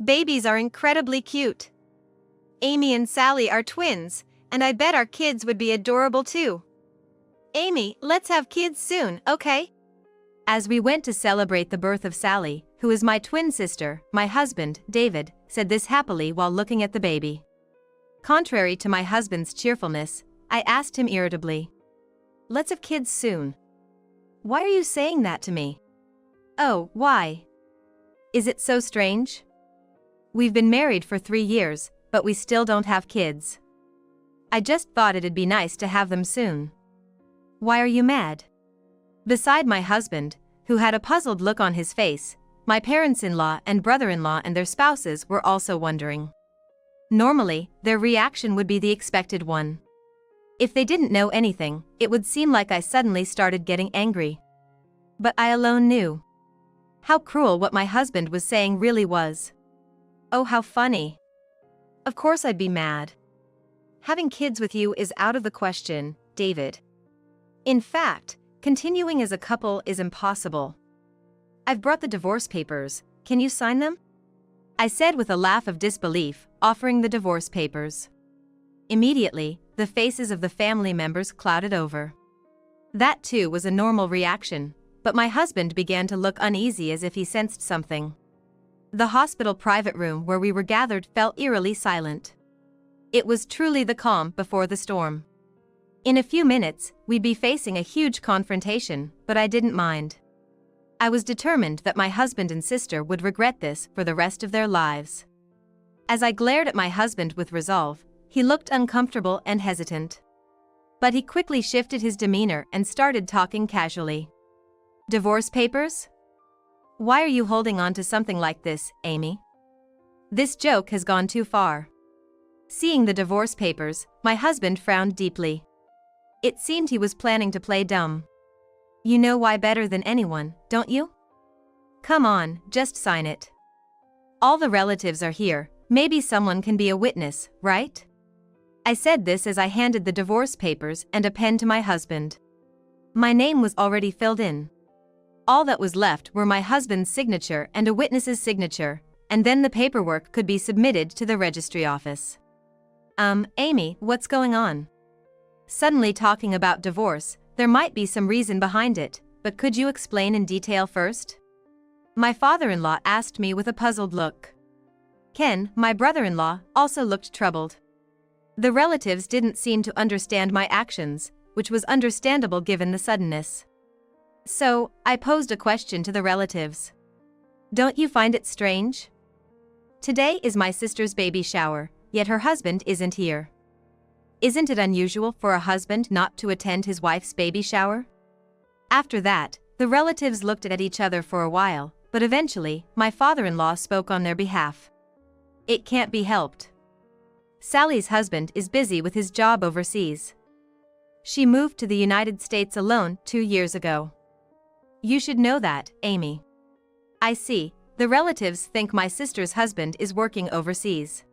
Babies are incredibly cute. Amy and Sally are twins, and I bet our kids would be adorable too. Amy, let's have kids soon, okay? As we went to celebrate the birth of Sally, who is my twin sister, my husband, David, said this happily while looking at the baby. Contrary to my husband's cheerfulness, I asked him irritably, "Let's have kids soon. Why are you saying that to me?" "Oh, why? Is it so strange? We've been married for 3 years, but we still don't have kids. I just thought it'd be nice to have them soon." "Why are you mad?" Beside my husband, who had a puzzled look on his face, my parents-in-law and brother-in-law and their spouses were also wondering. Normally, their reaction would be the expected one. If they didn't know anything, it would seem like I suddenly started getting angry. But I alone knew how cruel what my husband was saying really was. Oh, how funny. Of course I'd be mad. Having kids with you is out of the question, David. In fact, continuing as a couple is impossible. I've brought the divorce papers, can you sign them? I said with a laugh of disbelief, offering the divorce papers. Immediately, the faces of the family members clouded over. That too was a normal reaction, but my husband began to look uneasy as if he sensed something. The hospital private room where we were gathered felt eerily silent. It was truly the calm before the storm. In a few minutes, we'd be facing a huge confrontation, but I didn't mind. I was determined that my husband and sister would regret this for the rest of their lives. As I glared at my husband with resolve, he looked uncomfortable and hesitant. But he quickly shifted his demeanor and started talking casually. "Divorce papers? Why are you holding on to something like this, Amy? This joke has gone too far." Seeing the divorce papers, my husband frowned deeply. It seemed he was planning to play dumb. "You know why better than anyone, don't you? Come on, just sign it. All the relatives are here, maybe someone can be a witness, right?" I said this as I handed the divorce papers and a pen to my husband. My name was already filled in. All that was left were my husband's signature and a witness's signature, and then the paperwork could be submitted to the registry office. Amy, what's going on? Suddenly talking about divorce, there might be some reason behind it, but could you explain in detail first?" My father-in-law asked me with a puzzled look. Ken, my brother-in-law, also looked troubled. The relatives didn't seem to understand my actions, which was understandable given the suddenness. So, I posed a question to the relatives. "Don't you find it strange? Today is my sister's baby shower, yet her husband isn't here. Isn't it unusual for a husband not to attend his wife's baby shower?" After that, the relatives looked at each other for a while, but eventually, my father-in-law spoke on their behalf. "It can't be helped. Sally's husband is busy with his job overseas. She moved to the United States alone 2 years ago. You should know that, Amy." "I see, the relatives think my sister's husband is working overseas.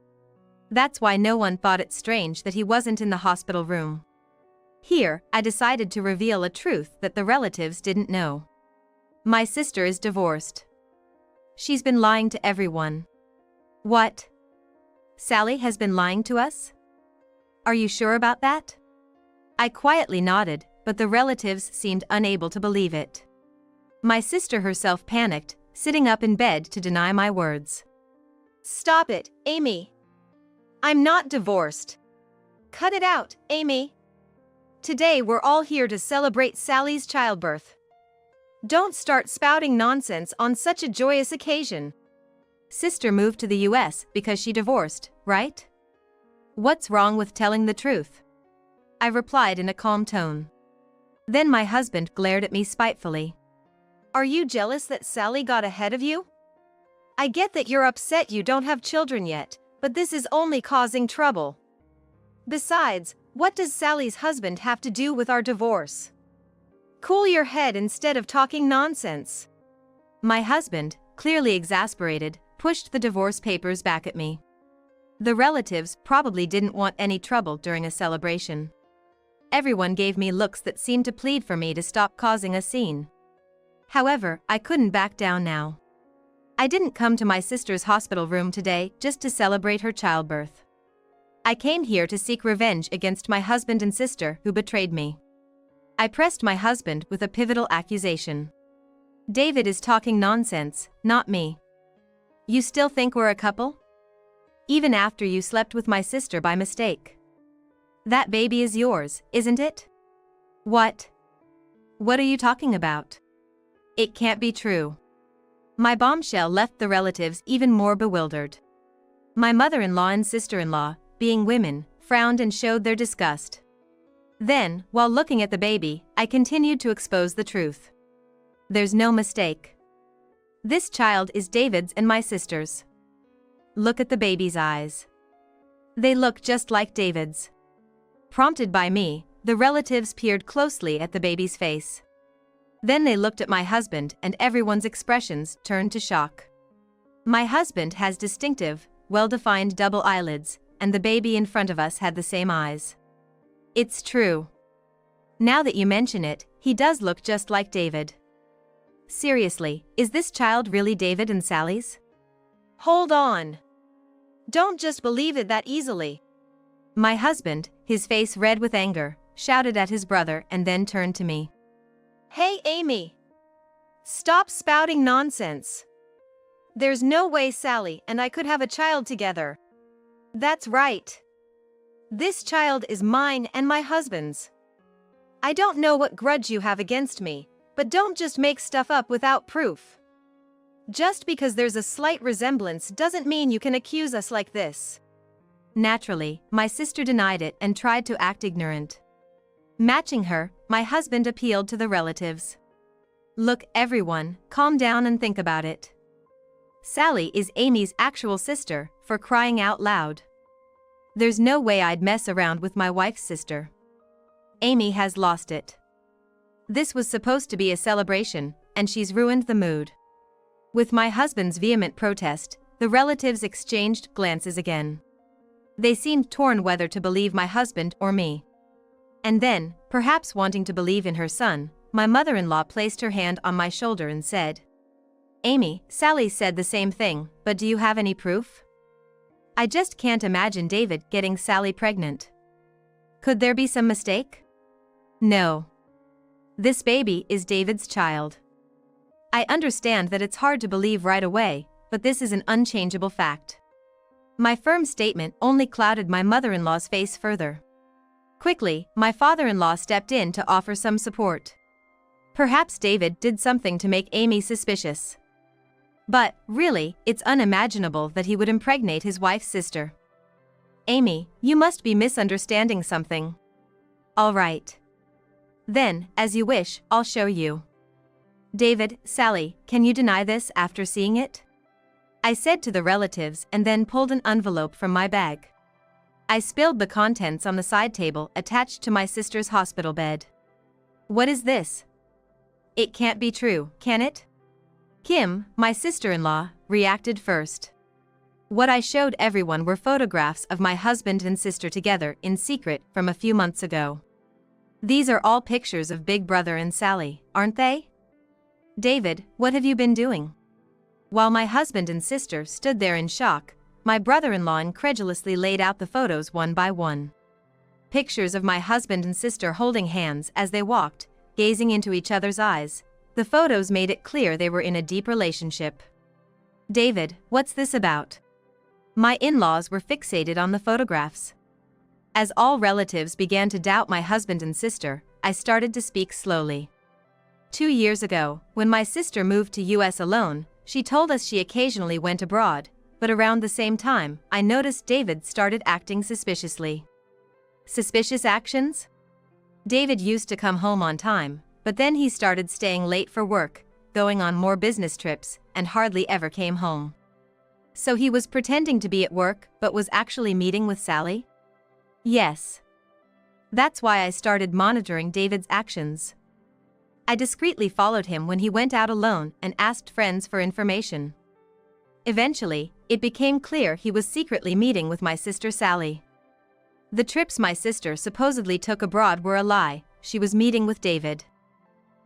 That's why no one thought it strange that he wasn't in the hospital room." Here, I decided to reveal a truth that the relatives didn't know. My sister is divorced. She's been lying to everyone. "What? Sally has been lying to us? Are you sure about that?" I quietly nodded, but the relatives seemed unable to believe it. My sister herself panicked, sitting up in bed to deny my words. "Stop it, Amy. I'm not divorced. Cut it out, Amy. Today we're all here to celebrate Sally's childbirth. Don't start spouting nonsense on such a joyous occasion. Sister moved to the US because she divorced, right? What's wrong with telling the truth?" I replied in a calm tone. Then my husband glared at me spitefully. "Are you jealous that Sally got ahead of you? I get that you're upset you don't have children yet, but this is only causing trouble. Besides, what does Sally's husband have to do with our divorce? Cool your head instead of talking nonsense." My husband, clearly exasperated, pushed the divorce papers back at me. The relatives probably didn't want any trouble during a celebration. Everyone gave me looks that seemed to plead for me to stop causing a scene. However, I couldn't back down now. I didn't come to my sister's hospital room today just to celebrate her childbirth. I came here to seek revenge against my husband and sister who betrayed me. I pressed my husband with a pivotal accusation. David is talking nonsense, not me. You still think we're a couple? Even after you slept with my sister by mistake. That baby is yours, isn't it? What? What are you talking about? It can't be true. My bombshell left the relatives even more bewildered. My mother-in-law and sister-in-law, being women, frowned and showed their disgust. Then, while looking at the baby, I continued to expose the truth. There's no mistake. This child is David's and my sister's. Look at the baby's eyes. They look just like David's. Prompted by me, the relatives peered closely at the baby's face. Then they looked at my husband and everyone's expressions turned to shock. My husband has distinctive, well-defined double eyelids, and the baby in front of us had the same eyes. It's true. Now that you mention it, he does look just like David. Seriously, is this child really David and Sally's? Hold on. Don't just believe it that easily. My husband, his face red with anger, shouted at his brother and then turned to me. Hey Amy! Stop spouting nonsense. There's no way Sally and I could have a child together. That's right. This child is mine and my husband's. I don't know what grudge you have against me, but don't just make stuff up without proof. Just because there's a slight resemblance doesn't mean you can accuse us like this. Naturally, my sister denied it and tried to act ignorant. Matching her, my husband appealed to the relatives. Look, everyone, calm down and think about it. Sally is Amy's actual sister, for crying out loud. There's no way I'd mess around with my wife's sister. Amy has lost it. This was supposed to be a celebration, and she's ruined the mood. With my husband's vehement protest, the relatives exchanged glances again. They seemed torn whether to believe my husband or me. And then, perhaps wanting to believe in her son, my mother-in-law placed her hand on my shoulder and said, Amy, Sally said the same thing, but do you have any proof? I just can't imagine David getting Sally pregnant. Could there be some mistake? No. This baby is David's child. I understand that it's hard to believe right away, but this is an unchangeable fact. My firm statement only clouded my mother-in-law's face further. Quickly, my father-in-law stepped in to offer some support. Perhaps David did something to make Amy suspicious. But, really, it's unimaginable that he would impregnate his wife's sister. Amy, you must be misunderstanding something. All right. Then, as you wish, I'll show you. David, Sally, can you deny this after seeing it? I said to the relatives and then pulled an envelope from my bag. I spilled the contents on the side table attached to my sister's hospital bed. What is this? It can't be true, can it? Kim, my sister-in-law, reacted first. What I showed everyone were photographs of my husband and sister together in secret from a few months ago. These are all pictures of Big Brother and Sally, aren't they? David, what have you been doing? While my husband and sister stood there in shock, my brother-in-law incredulously laid out the photos one by one. Pictures of my husband and sister holding hands as they walked, gazing into each other's eyes. The photos made it clear they were in a deep relationship. David, what's this about? My in-laws were fixated on the photographs. As all relatives began to doubt my husband and sister, I started to speak slowly. 2 years ago, when my sister moved to US alone, she told us she occasionally went abroad, but around the same time, I noticed David started acting suspiciously. Suspicious actions? David used to come home on time, but then he started staying late for work, going on more business trips, and hardly ever came home. So he was pretending to be at work but was actually meeting with Sally? Yes. That's why I started monitoring David's actions. I discreetly followed him when he went out alone and asked friends for information. Eventually, it became clear he was secretly meeting with my sister Sally. The trips my sister supposedly took abroad were a lie, she was meeting with David.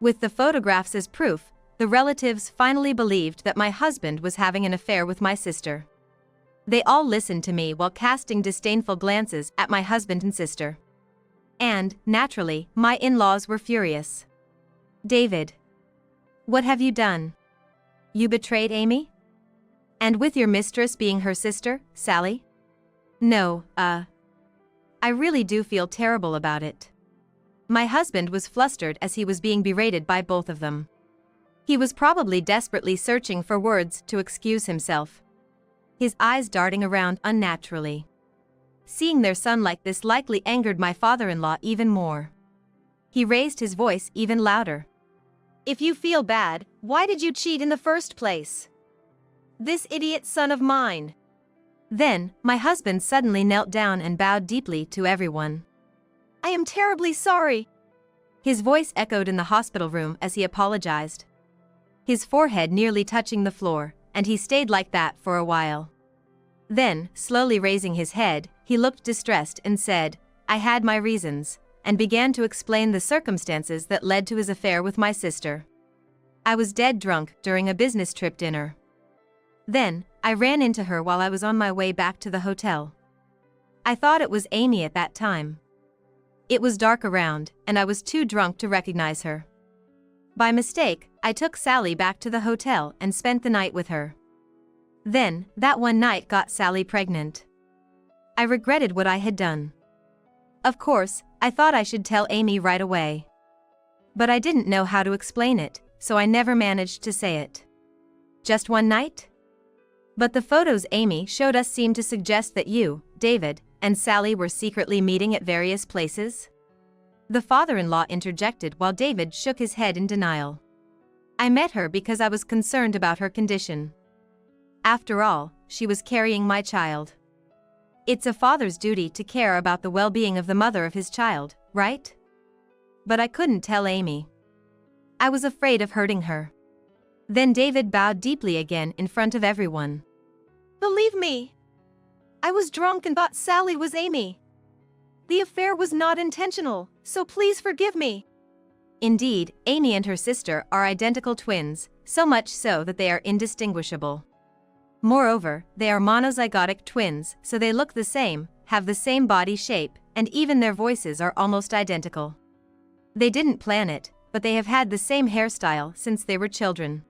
With the photographs as proof, The relatives finally believed that my husband was having an affair with my sister. They all listened to me while casting disdainful glances at my husband and sister. And, naturally, my in-laws were furious. David. What have you done? You betrayed Amy? And with your mistress being her sister, Sally? No, I really do feel terrible about it. My husband was flustered as he was being berated by both of them. He was probably desperately searching for words to excuse himself, his eyes darting around unnaturally. Seeing their son like this likely angered my father-in-law even more. He raised his voice even louder. If you feel bad, why did you cheat in the first place? This idiot son of mine. Then, my husband suddenly knelt down and bowed deeply to everyone. I am terribly sorry. His voice echoed in the hospital room as he apologized, his forehead nearly touching the floor, and he stayed like that for a while. Then, slowly raising his head, he looked distressed and said, I had my reasons, and began to explain the circumstances that led to his affair with my sister. I was dead drunk during a business trip dinner. Then, I ran into her while I was on my way back to the hotel. I thought it was Amy at that time. It was dark around, and I was too drunk to recognize her. By mistake, I took Sally back to the hotel and spent the night with her. Then, that one night got Sally pregnant. I regretted what I had done. Of course, I thought I should tell Amy right away. But I didn't know how to explain it, so I never managed to say it. Just one night? But the photos Amy showed us seemed to suggest that you, David, and Sally were secretly meeting at various places? The father-in-law interjected while David shook his head in denial. I met her because I was concerned about her condition. After all, she was carrying my child. It's a father's duty to care about the well-being of the mother of his child, right? But I couldn't tell Amy. I was afraid of hurting her. Then David bowed deeply again in front of everyone. Believe me, I was drunk and thought Sally was Amy. The affair was not intentional, so please forgive me. Indeed, Amy and her sister are identical twins, so much so that they are indistinguishable. Moreover, they are monozygotic twins, so they look the same, have the same body shape, and even their voices are almost identical. They didn't plan it, but they have had the same hairstyle since they were children.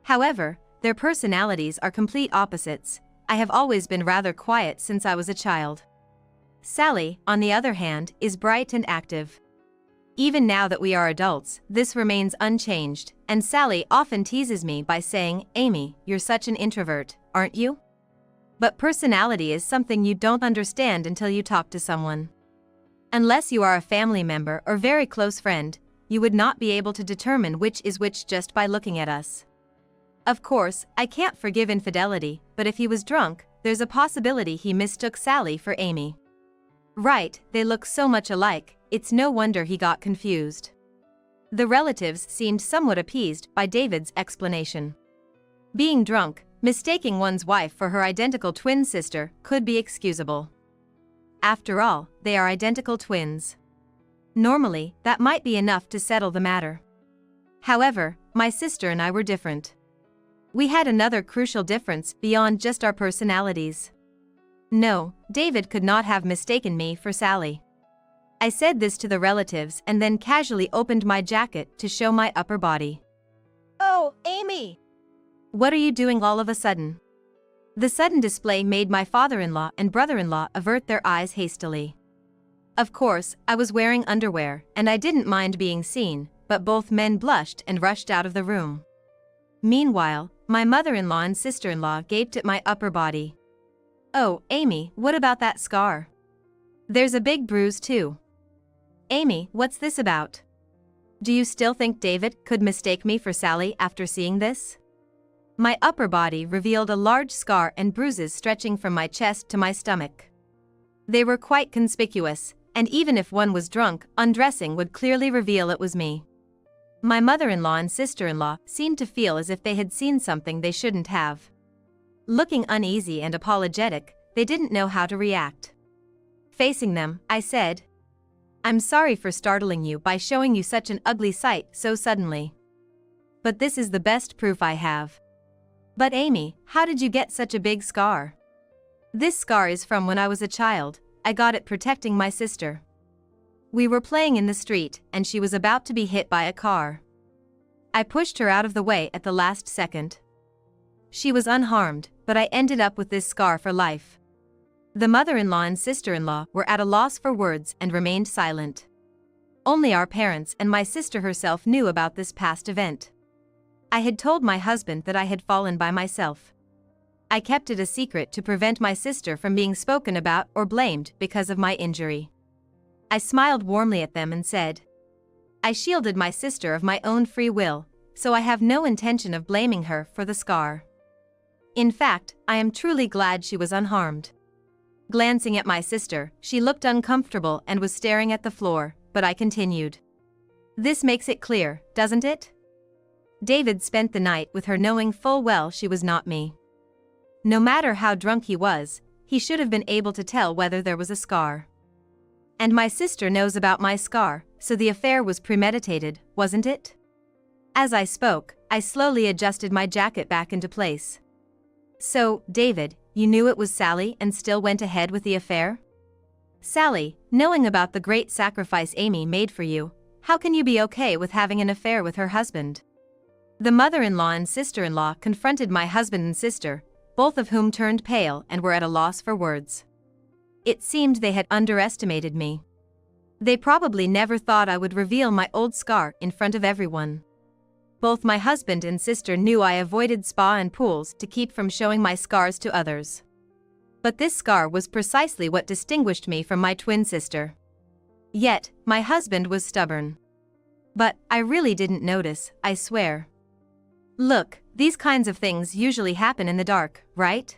However, their personalities are complete opposites. I have always been rather quiet since I was a child. Sally, on the other hand, is bright and active. Even now that we are adults, this remains unchanged, and Sally often teases me by saying, Amy, you're such an introvert, aren't you? But personality is something you don't understand until you talk to someone. Unless you are a family member or very close friend, you would not be able to determine which is which just by looking at us. Of course, I can't forgive infidelity, but if he was drunk, there's a possibility he mistook Sally for Amy. Right, they look so much alike, it's no wonder he got confused. The relatives seemed somewhat appeased by David's explanation. Being drunk, mistaking one's wife for her identical twin sister could be excusable. After all, they are identical twins. Normally, that might be enough to settle the matter. However, my sister and I were different. We had another crucial difference beyond just our personalities. No, David could not have mistaken me for Sally. I said this to the relatives and then casually opened my jacket to show my upper body. Oh, Amy! What are you doing all of a sudden? The sudden display made my father-in-law and brother-in-law avert their eyes hastily. Of course, I was wearing underwear, and I didn't mind being seen, but both men blushed and rushed out of the room. Meanwhile, my mother-in-law and sister-in-law gaped at my upper body. Oh, Amy, what about that scar? There's a big bruise too. Amy, what's this about? Do you still think David could mistake me for Sally after seeing this? My upper body revealed a large scar and bruises stretching from my chest to my stomach. They were quite conspicuous, and even if one was drunk, undressing would clearly reveal it was me. My mother-in-law and sister-in-law seemed to feel as if they had seen something they shouldn't have. Looking uneasy and apologetic, they didn't know how to react. Facing them, I said, I'm sorry for startling you by showing you such an ugly sight so suddenly. but this is the best proof I have. But Amy, how did you get such a big scar? This scar is from when I was a child. I got it protecting my sister. We were playing in the street, and she was about to be hit by a car. I pushed her out of the way at the last second. She was unharmed, but I ended up with this scar for life. The mother-in-law and sister-in-law were at a loss for words and remained silent. Only our parents and my sister herself knew about this past event. I had told my husband that I had fallen by myself. I kept it a secret to prevent my sister from being spoken about or blamed because of my injury. I smiled warmly at them and said, I shielded my sister of my own free will, so I have no intention of blaming her for the scar. In fact, I am truly glad she was unharmed. Glancing at my sister, she looked uncomfortable and was staring at the floor, but I continued. This makes it clear, doesn't it? David spent the night with her knowing full well she was not me. No matter how drunk he was, he should have been able to tell whether there was a scar. And my sister knows about my scar, so the affair was premeditated, wasn't it? As I spoke, I slowly adjusted my jacket back into place. So, David, you knew it was Sally and still went ahead with the affair? Sally, knowing about the great sacrifice Amy made for you, how can you be okay with having an affair with her husband? The mother-in-law and sister-in-law confronted my husband and sister, both of whom turned pale and were at a loss for words. It seemed they had underestimated me. They probably never thought I would reveal my old scar in front of everyone. Both my husband and sister knew I avoided spa and pools to keep from showing my scars to others. But this scar was precisely what distinguished me from my twin sister. Yet, my husband was stubborn. But I really didn't notice, I swear. Look, these kinds of things usually happen in the dark, right?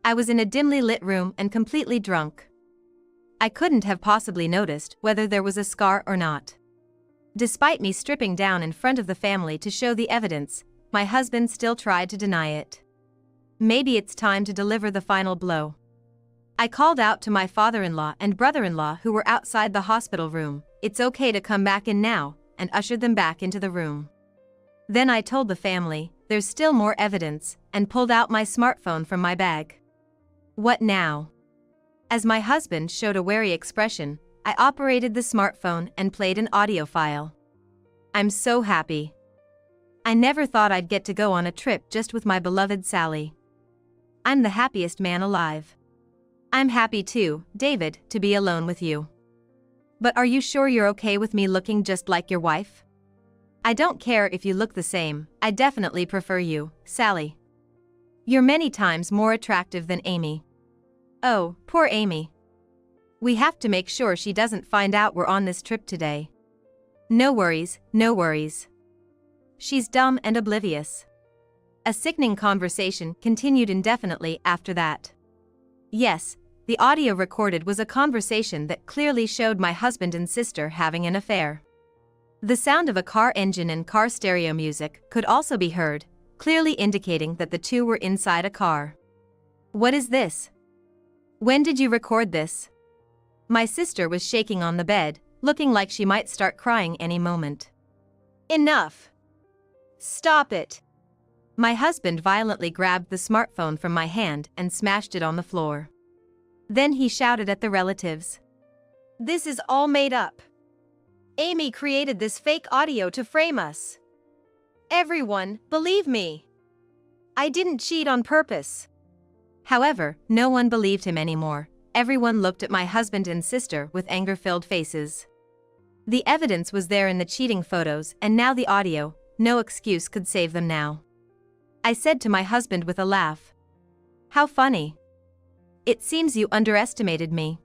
I was in a dimly lit room and completely drunk. I couldn't have possibly noticed whether there was a scar or not. Despite me stripping down in front of the family to show the evidence, my husband still tried to deny it. Maybe it's time to deliver the final blow. I called out to my father-in-law and brother-in-law who were outside the hospital room, it's okay to come back in now, and ushered them back into the room. Then I told the family, there's still more evidence, and pulled out my smartphone from my bag. What now? As my husband showed a wary expression, I operated the smartphone and played an audio file. I'm so happy. I never thought I'd get to go on a trip just with my beloved Sally. I'm the happiest man alive. I'm happy too, David, to be alone with you. But are you sure you're okay with me looking just like your wife? I don't care if you look the same, I definitely prefer you, Sally. You're many times more attractive than Amy. Oh, poor Amy. We have to make sure she doesn't find out we're on this trip today. No worries, no worries. She's dumb and oblivious. A sickening conversation continued indefinitely after that. Yes, the audio recorded was a conversation that clearly showed my husband and sister having an affair. The sound of a car engine and car stereo music could also be heard, clearly indicating that the two were inside a car. What is this? When did you record this? My sister was shaking on the bed, looking like she might start crying any moment. Enough! Stop it! My husband violently grabbed the smartphone from my hand and smashed it on the floor. Then he shouted at the relatives. This is all made up. Amy created this fake audio to frame us. Everyone, believe me. I didn't cheat on purpose. However, no one believed him anymore. Everyone looked at my husband and sister with anger-filled faces. The evidence was there in the cheating photos, and now the audio, no excuse could save them now. I said to my husband with a laugh. How funny. It seems you underestimated me.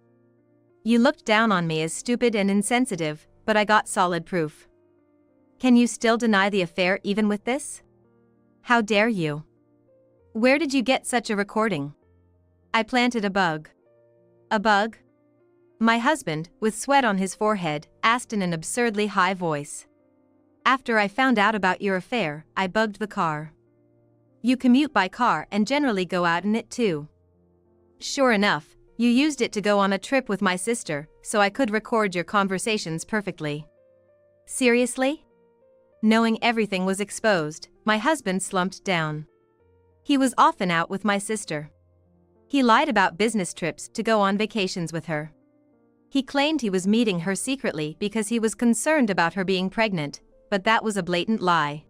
You looked down on me as stupid and insensitive, but I got solid proof. Can you still deny the affair even with this? How dare you? Where did you get such a recording? I planted a bug. A bug? My husband, with sweat on his forehead, asked in an absurdly high voice. After I found out about your affair, I bugged the car. You commute by car and generally go out in it too. Sure enough, you used it to go on a trip with my sister, so I could record your conversations perfectly. Seriously? Knowing everything was exposed, my husband slumped down. He was often out with my sister. He lied about business trips to go on vacations with her. He claimed he was meeting her secretly because he was concerned about her being pregnant, but that was a blatant lie.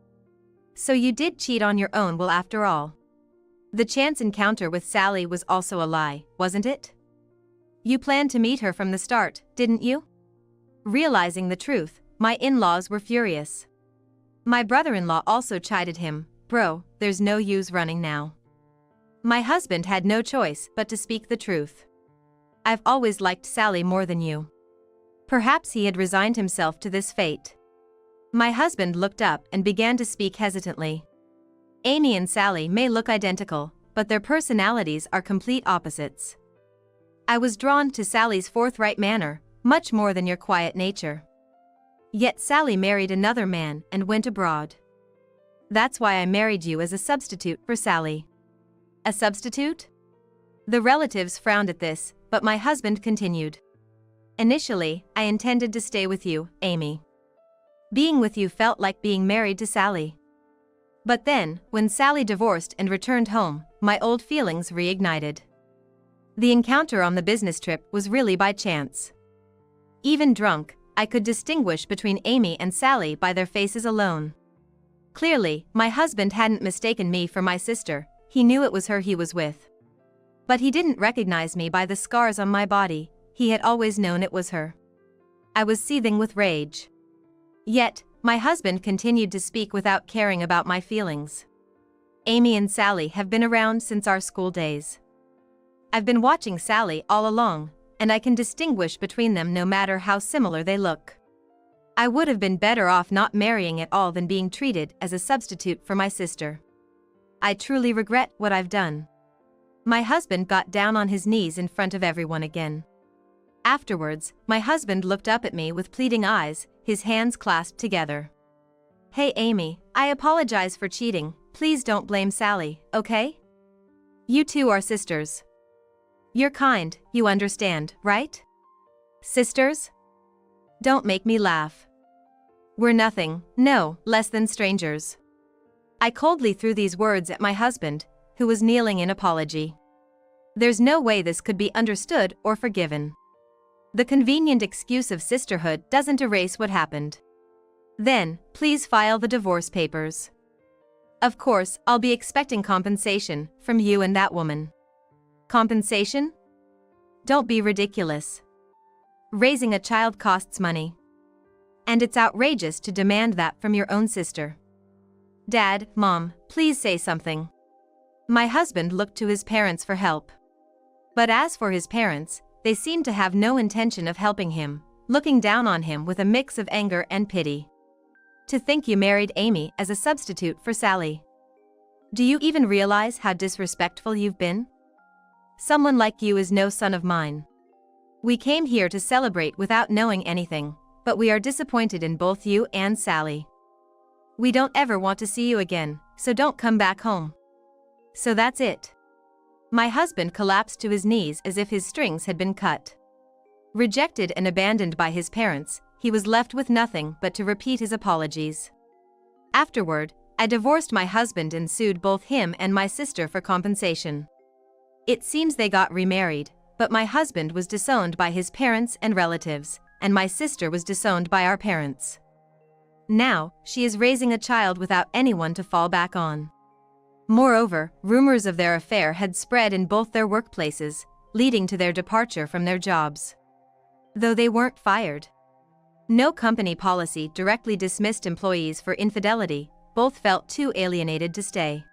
So you did cheat on your own will after all. The chance encounter with Sally was also a lie, wasn't it? You planned to meet her from the start, didn't you? Realizing the truth, my in-laws were furious. My brother-in-law also chided him, "Bro, there's no use running now." My husband had no choice but to speak the truth. "I've always liked Sally more than you." Perhaps he had resigned himself to this fate. My husband looked up and began to speak hesitantly. "Amy and Sally may look identical, but their personalities are complete opposites. I was drawn to Sally's forthright manner, much more than your quiet nature. Yet Sally married another man and went abroad. That's why I married you as a substitute for Sally." "A substitute?" The relatives frowned at this, but my husband continued. "Initially, I intended to stay with you, Amy. Being with you felt like being married to Sally. But then, when Sally divorced and returned home, my old feelings reignited. The encounter on the business trip was really by chance. Even drunk, I could distinguish between Amy and Sally by their faces alone. Clearly, my husband hadn't mistaken me for my sister, he knew it was her he was with. But he didn't recognize me by the scars on my body, he had always known it was her." I was seething with rage. Yet, my husband continued to speak without caring about my feelings. "Amy and Sally have been around since our school days. I've been watching Sally all along, and I can distinguish between them no matter how similar they look. I would have been better off not marrying at all than being treated as a substitute for my sister. I truly regret what I've done." My husband got down on his knees in front of everyone again. Afterwards, my husband looked up at me with pleading eyes, his hands clasped together. "Hey Amy, I apologize for cheating, please don't blame Sally, okay? You two are sisters. You're kind, you understand, right? Sisters? Don't make me laugh. We're nothing, no, less than strangers." I coldly threw these words at my husband, who was kneeling in apology. There's no way this could be understood or forgiven. The convenient excuse of sisterhood doesn't erase what happened. "Then, please file the divorce papers. Of course, I'll be expecting compensation from you and that woman." "Compensation? Don't be ridiculous. Raising a child costs money. And it's outrageous to demand that from your own sister. Dad, Mom, please say something." My husband looked to his parents for help. But as for his parents, they seemed to have no intention of helping him, looking down on him with a mix of anger and pity. "To think you married Amy as a substitute for Sally. Do you even realize how disrespectful you've been? Someone like you is no son of mine. We came here to celebrate without knowing anything, but we are disappointed in both you and Sally. We don't ever want to see you again, so don't come back home." "So that's it." My husband collapsed to his knees as if his strings had been cut. Rejected and abandoned by his parents, he was left with nothing but to repeat his apologies. Afterward, I divorced my husband and sued both him and my sister for compensation. It seems they got remarried, but my husband was disowned by his parents and relatives, and my sister was disowned by our parents. Now, she is raising a child without anyone to fall back on. Moreover, rumors of their affair had spread in both their workplaces, leading to their departure from their jobs. Though they weren't fired. No company policy directly dismissed employees for infidelity, both felt too alienated to stay.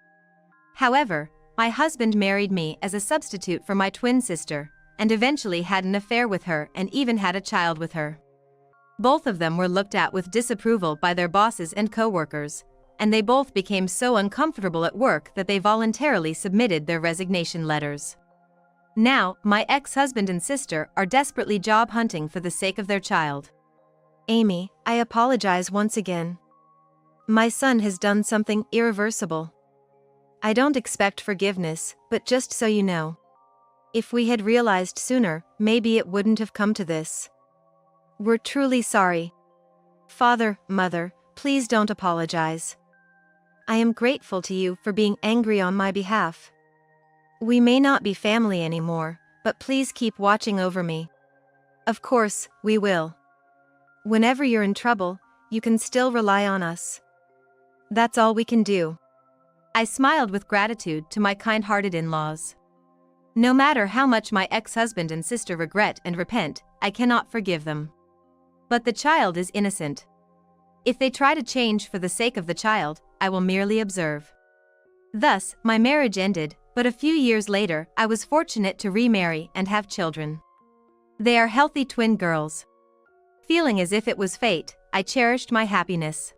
However, my husband married me as a substitute for my twin sister, and eventually had an affair with her and even had a child with her. Both of them were looked at with disapproval by their bosses and co-workers, and they both became so uncomfortable at work that they voluntarily submitted their resignation letters. Now, my ex-husband and sister are desperately job hunting for the sake of their child. "Amy, I apologize once again. My son has done something irreversible. I don't expect forgiveness, but just so you know. If we had realized sooner, maybe it wouldn't have come to this. We're truly sorry. Father, Mother, Please don't apologize. I am grateful to you for being angry on my behalf. We may not be family anymore, but please keep watching over me. Of course, we will. Whenever you're in trouble, you can still rely on us. That's all we can do. I smiled with gratitude to my kind-hearted in-laws. No matter how much my ex-husband and sister regret and repent, I cannot forgive them. But the child is innocent. If they try to change for the sake of the child, I will merely observe. Thus, my marriage ended, but a few years later, I was fortunate to remarry and have children. They are healthy twin girls. Feeling as if it was fate, I cherished my happiness.